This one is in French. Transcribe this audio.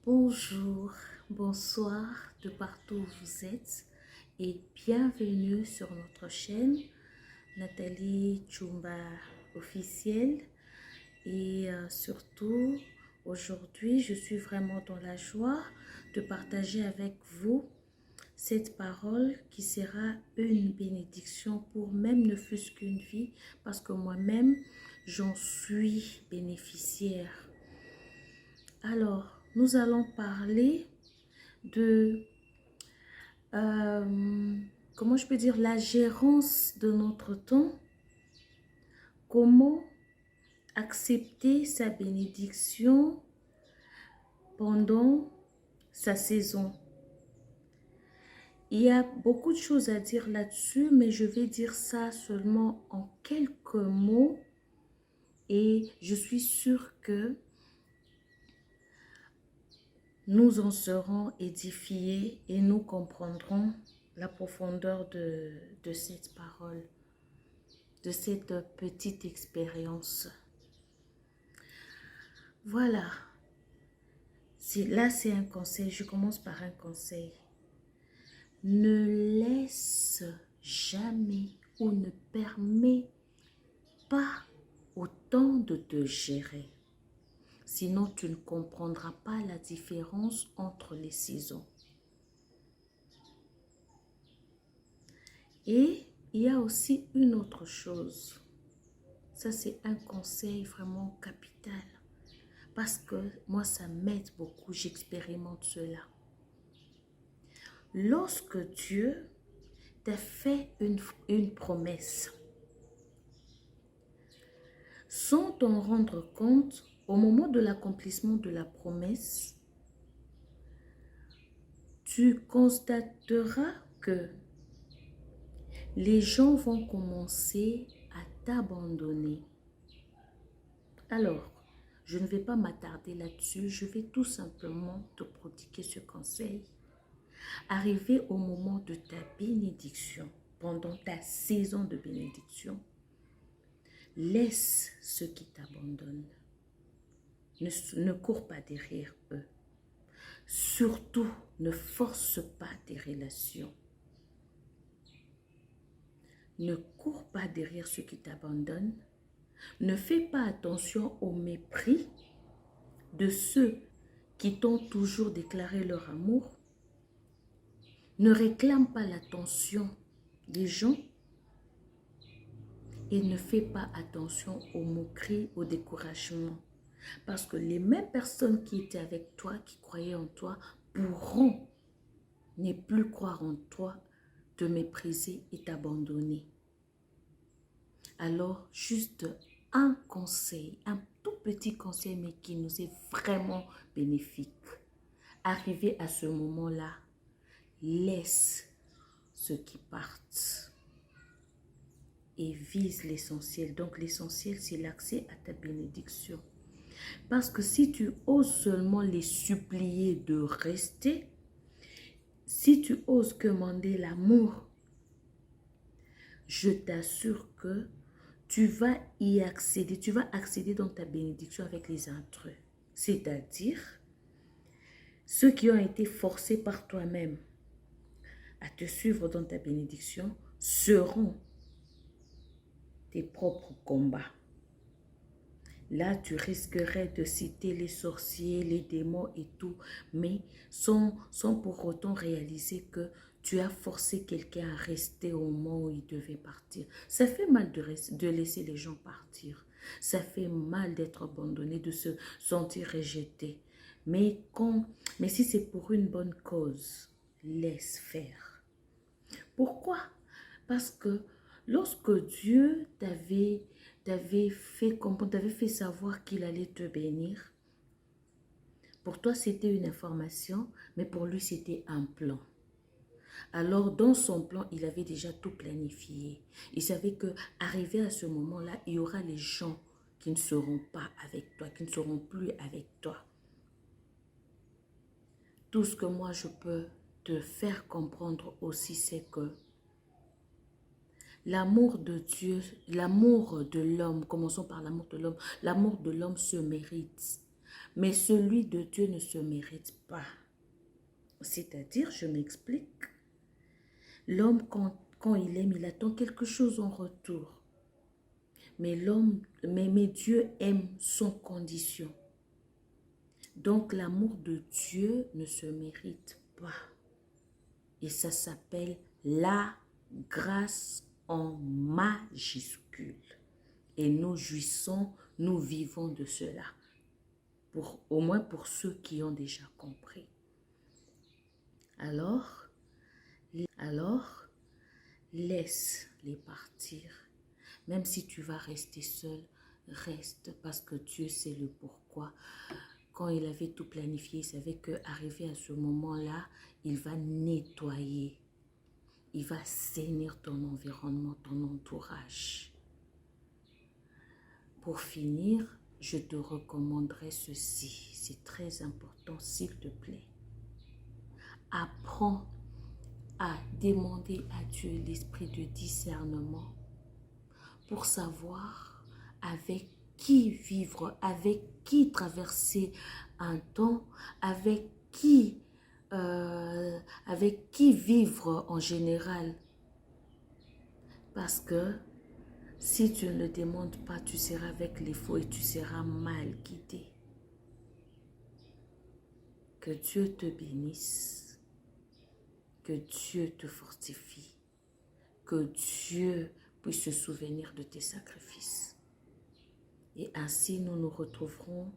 Bonjour, bonsoir de partout où vous êtes et bienvenue sur notre chaîne Nathalie Chumba officielle et surtout aujourd'hui je suis vraiment dans la joie de partager avec vous cette parole qui sera une bénédiction pour même ne fût-ce qu'une vie parce que moi-même j'en suis bénéficiaire. Alors, nous allons parler de, comment je peux dire, la gérance de notre temps, comment accepter sa bénédiction pendant sa saison. Il y a beaucoup de choses à dire là-dessus, mais je vais dire ça seulement en quelques mots et je suis sûre que nous en serons édifiés et nous comprendrons la profondeur de cette parole, de cette petite expérience. Voilà, là c'est un conseil, je commence par un conseil. Ne laisse jamais ou ne permets pas au temps de te gérer. Sinon, tu ne comprendras pas la différence entre les saisons. Et il y a aussi une autre chose. Ça, c'est un conseil vraiment capital. Parce que moi, ça m'aide beaucoup. J'expérimente cela. Lorsque Dieu t'a fait une promesse, sans t'en rendre compte, au moment de l'accomplissement de la promesse, tu constateras que les gens vont commencer à t'abandonner. Alors, je ne vais pas m'attarder là-dessus, je vais tout simplement te prodiguer ce conseil. Arrivé au moment de ta bénédiction, pendant ta saison de bénédiction, laisse ceux qui t'abandonnent. Ne cours pas derrière eux. Surtout, ne force pas tes relations. Ne cours pas derrière ceux qui t'abandonnent. Ne fais pas attention au mépris de ceux qui t'ont toujours déclaré leur amour. Ne réclame pas l'attention des gens et ne fais pas attention aux moqueries, au découragement. Parce que les mêmes personnes qui étaient avec toi, qui croyaient en toi, pourront ne plus croire en toi, te mépriser et t'abandonner. Alors, juste un conseil, un tout petit conseil, mais qui nous est vraiment bénéfique. Arrivé à ce moment-là, laisse ceux qui partent et vise l'essentiel. Donc, l'essentiel, c'est l'accès à ta bénédiction. Parce que si tu oses seulement les supplier de rester, si tu oses commander l'amour, je t'assure que tu vas y accéder, tu vas accéder dans ta bénédiction avec les intrus. C'est-à-dire, ceux qui ont été forcés par toi-même à te suivre dans ta bénédiction seront tes propres combats. Là, tu risquerais de citer les sorciers, les démons et tout, mais sans pour autant réaliser que tu as forcé quelqu'un à rester au moment où il devait partir. Ça fait mal de laisser les gens partir. Ça fait mal d'être abandonné, de se sentir rejeté. Mais si c'est pour une bonne cause, laisse faire. Pourquoi? Parce que lorsque Dieu t'avait fait comprendre, t'avait fait savoir qu'il allait te bénir, pour toi c'était une information, mais pour lui c'était un plan. Alors dans son plan, il avait déjà tout planifié. Il savait que arrivé à ce moment-là, il y aura les gens qui ne seront pas avec toi, qui ne seront plus avec toi. Tout ce que moi je peux te faire comprendre aussi, c'est que l'amour de Dieu, l'amour de l'homme, commençons par l'amour de l'homme se mérite. Mais celui de Dieu ne se mérite pas. C'est-à-dire, je m'explique, l'homme, quand il aime, il attend quelque chose en retour. Mais Dieu aime sans condition. Donc, l'amour de Dieu ne se mérite pas. Et ça s'appelle la grâce en majuscule. Et nous jouissons, nous vivons de cela. Au moins pour ceux qui ont déjà compris. Alors, laisse-les partir. Même si tu vas rester seul, reste parce que Dieu sait le pourquoi. Quand il avait tout planifié, il savait qu'arrivé à ce moment-là, il va nettoyer. Il va sainir ton environnement, ton entourage. Pour finir, je te recommanderais ceci. C'est très important, s'il te plaît. Apprends à demander à Dieu l'esprit de discernement pour savoir avec qui vivre, avec qui traverser un temps, avec qui vivre en général. Parce que si tu ne le demandes pas, tu seras avec les faux et tu seras mal guidé. Que Dieu te bénisse, que Dieu te fortifie, que Dieu puisse se souvenir de tes sacrifices. Et ainsi, nous nous retrouverons